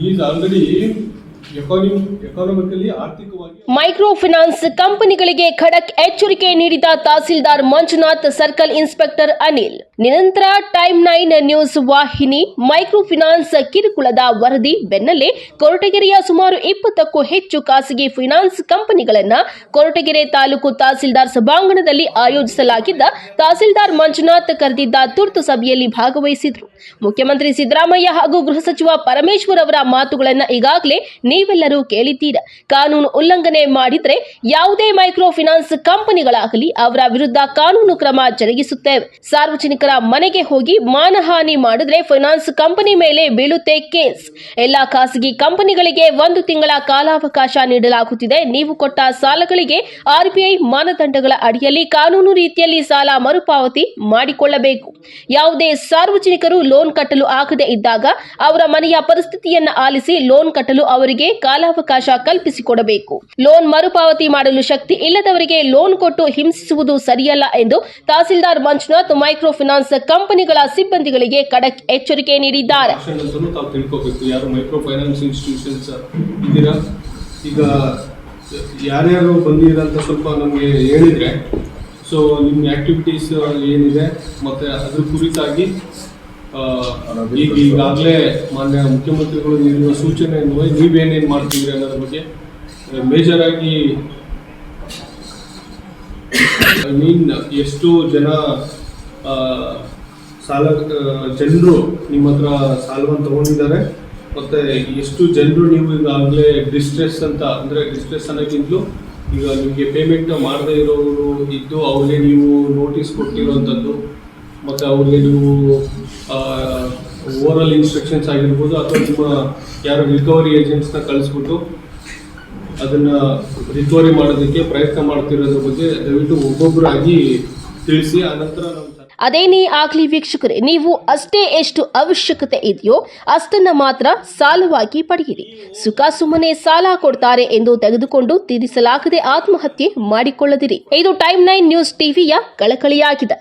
Is already economically ಆರ್ಥಿಕವಾಗಿ. Micro finance ಕಂಪನಿಗಳಿಗೆ ಖಡಕ್ ಎಚ್ಚರಿಕೆ ನೀಡಿದ ತಹಸೀಲ್ದಾರ್ ಮಂಜುನಾಥ್, ಸರ್ಕಲ್ ಇನ್ಸ್ಪೆಕ್ಟರ್ ಅನಿಲ್. ನಿರಂತರ ಟೈಮ್ 9 ನ್ಯೂಸ್ ವಾಹಿನಿ. ಮೈಕ್ರೋ ಫೈನಾನ್ಸ್ ಕಿರುಕುಳದ ವರದಿ ಬೆನ್ನಲ್ಲೇ ಕೊರಟಗೆರೆಯ ಸುಮಾರು 20ಕ್ಕೂ ಹೆಚ್ಚು ಖಾಸಗಿ ಫೈನಾನ್ಸ್ ಕಂಪನಿಗಳನ್ನು ಕೊರಟಗೆರೆ ತಾಲೂಕು ತಹಸೀಲ್ದಾರ್ ಸಭಾಂಗಣದಲ್ಲಿ ಆಯೋಜಿಸಲಾಗಿದ್ದ ತಹಸೀಲ್ದಾರ್ ಮಂಜುನಾಥ್ ಕರೆದಿದ್ದ ತುರ್ತು ಸಭೆಯಲ್ಲಿ ಭಾಗವಹಿಸಿದರು. ಮುಖ್ಯಮಂತ್ರಿ ಸಿದ್ದರಾಮಯ್ಯ ಹಾಗೂ ಗೃಹ ಸಚಿವ ಪರಮೇಶ್ವರ್ ಅವರ ಮಾತುಗಳನ್ನು ಈಗಾಗಲೇ ನೀವೆಲ್ಲರೂ ಕೇಳಿದ್ದೀರಾ. ಕಾನೂನು ಉಲ್ಲಂಘನೆ ಮಾಡಿದ್ರೆ ಯಾವುದೇ ಮೈಕ್ರೋ ಫೈನಾನ್ಸ್ ಕಂಪನಿಗಳಾಗಲಿ ಅವರ ವಿರುದ್ಧ ಕಾನೂನು ಕ್ರಮ ಜರುಗಿಸುತ್ತೇವೆ. ಸಾರ್ವಜನಿಕರ ಮನೆಗೆ ಹೋಗಿ ಮಾನಹಾನಿ ಮಾಡಿದ್ರೆ ಫೈನಾನ್ಸ್ ಕಂಪನಿ ಮೇಲೆ ಬೀಳುತ್ತೆ ಕೇಸ್. ಎಲ್ಲಾ ಖಾಸಗಿ ಕಂಪನಿಗಳಿಗೆ 1 ತಿಂಗಳ ಕಾಲಾವಕಾಶ ನೀಡಲಾಗುತ್ತಿದೆ. ನೀವು ಕೊಟ್ಟ ಸಾಲಗಳಿಗೆ ಆರ್ಬಿಐ ಮಾನದಂಡಗಳ ಅಡಿಯಲ್ಲಿ ಕಾನೂನು ರೀತಿಯಲ್ಲಿ ಸಾಲ ಮರುಪಾವತಿ ಮಾಡಿಕೊಳ್ಳಬೇಕು. ಯಾವುದೇ ಸಾರ್ವಜನಿಕರು ಲೋನ್ ಕಟ್ಟಲು ಆಗದೆ ಇದ್ದಾಗ ಅವರ ಮನೆಯ ಪರಿಸ್ಥಿತಿಯನ್ನು ಆಲಿಸಿ ಲೋನ್ ಕಟ್ಟಲು ಅವರಿಗೆ ಕಾಲಾವಕಾಶ ಕಲ್ಪಿಸಿಕೊಡಬೇಕು. ಲೋನ್ ಮರುಪಾವತಿ ಮಾಡಲು ಶಕ್ತಿ ಇಲ್ಲದವರಿಗೆ ಲೋನ್ ಕೊಟ್ಟು ಹಿಂಸಿಸುವುದು ಸರಿಯಲ್ಲ ಎಂದು ತಹಸೀಲ್ದಾರ್ ಮಂಜುನಾಥ್ ಮೈಕ್ರೋ ಫೈನಾನ್ಸ್ ಕಂಪನಿಗಳ ಸಿಬ್ಬಂದಿಗಳಿಗೆ ಖಡಕ್ ಎಚ್ಚರಿಕೆ ನೀಡಿದ್ದಾರೆ. ಯಾರು ಮೈಕ್ರೋ ಫೈನಾನ್ಸ್ ಇನ್ಸ್ಟಿಟ್ಯೂಷನ್ಸ್ ಇದ್ದೀರಾ, ಈಗ ಯಾರ್ಯಾರು ಬಂದಿರ ಅಂತ ಸ್ವಲ್ಪ ನಮಗೆ ಹೇಳಿದ್ರೆ, ಸೊ ನಿಮ್ಮ ಆಕ್ಟಿವಿಟೀಸ್ ಏನಿದೆ ಮತ್ತೆ ಅದ್ರ ಕುರಿತಾಗಿ ಈಗಾಗಲೇ ಮಾನ್ಯ ಮುಖ್ಯಮಂತ್ರಿಗಳು ನೀಡಿರುವ ಸೂಚನೆ ನೀವೇನೇನು ಮಾಡ್ತಿದ್ರಿ ಅನ್ನೋದ್ರ ಬಗ್ಗೆ ಮೇಜರ್ ಆಗಿ ಎಷ್ಟು ಜನ ಜನರು ನಿಮ್ಮ ಹತ್ರ ಸಾಲವನ್ನು ತಗೊಂಡಿದ್ದಾರೆ, ಮತ್ತೆ ಎಷ್ಟು ಜನರು ನೀವು ಈಗಾಗಲೇ ಡಿಸ್ಟ್ರೆಸ್ ಅಂತ, ಅಂದರೆ ಡಿಸ್ಟ್ರೆಸ್ ಅನ್ನೋಕ್ಕಿಂತಲೂ ಈಗ ನಿಮಗೆ ಪೇಮೆಂಟ್ ಮಾಡದೇ ಇರೋರು ಇದ್ದು ಅವ್ರಿಗೆ ನೀವು ನೋಟಿಸ್ ಕೊಟ್ಟಿರೋವಂಥದ್ದು, ಮತ್ತು ಅವ್ರಿಗೆ ನೀವು ಓವರಾಲ್ ಇನ್ಸ್ಟ್ರಕ್ಷನ್ಸ್ ಆಗಿರ್ಬೋದು ಅಥವಾ ನಿಮ್ಮ ಯಾರು ರಿಕವರಿ ಏಜೆಂಟ್ಸ್ನ ಕಳಿಸ್ಬಿಟ್ಟು ಅದನ್ನು ರಿಕವರಿ ಮಾಡೋದಕ್ಕೆ ಪ್ರಯತ್ನ ಮಾಡ್ತಿರೋದ್ರ ಬಗ್ಗೆ ದಯವಿಟ್ಟು ಒಬ್ಬೊಬ್ಬರಾಗಿ ತಿಳಿಸಿ. ಆನಂತರ ಅದೇನೇ ಆಗಲಿ ವೀಕ್ಷಕರೇ, ನೀವು ಅಷ್ಟೇ ಎಷ್ಟು ಅವಶ್ಯಕತೆ ಇದೆಯೋ ಅಷ್ಟನ್ನ ಮಾತ್ರ ಸಾಲವಾಗಿ ಪಡೆಯಿರಿ. ಸುಖ ಸುಮ್ಮನೆ ಸಾಲ ಕೊಡ್ತಾರೆ ಎಂದು ತೆಗೆದುಕೊಂಡು ತೀರಿಸಲಾಗದೆ ಆತ್ಮಹತ್ಯೆ ಮಾಡಿಕೊಳ್ಳದಿರಿ. ಇದು ಟೈಮ್ 9 ನ್ಯೂಸ್ ಟಿವಿಯ ಕಳಕಳಿಯಾಗಿದೆ.